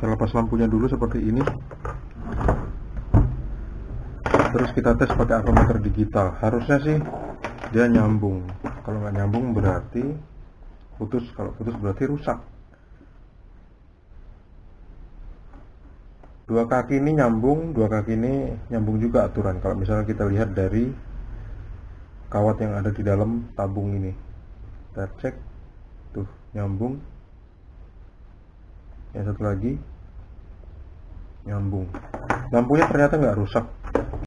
Kita lepas lampunya dulu seperti ini. Terus kita tes pakai avometer digital. Harusnya sih dia nyambung. Kalau nggak nyambung berarti putus. Kalau putus berarti rusak. Dua kaki ini nyambung, dua kaki ini nyambung juga aturan. Kalau misalnya kita lihat dari kawat yang ada di dalam tabung ini, kita cek tuh nyambung. Yang satu lagi nyambung. Lampunya ternyata nggak rusak.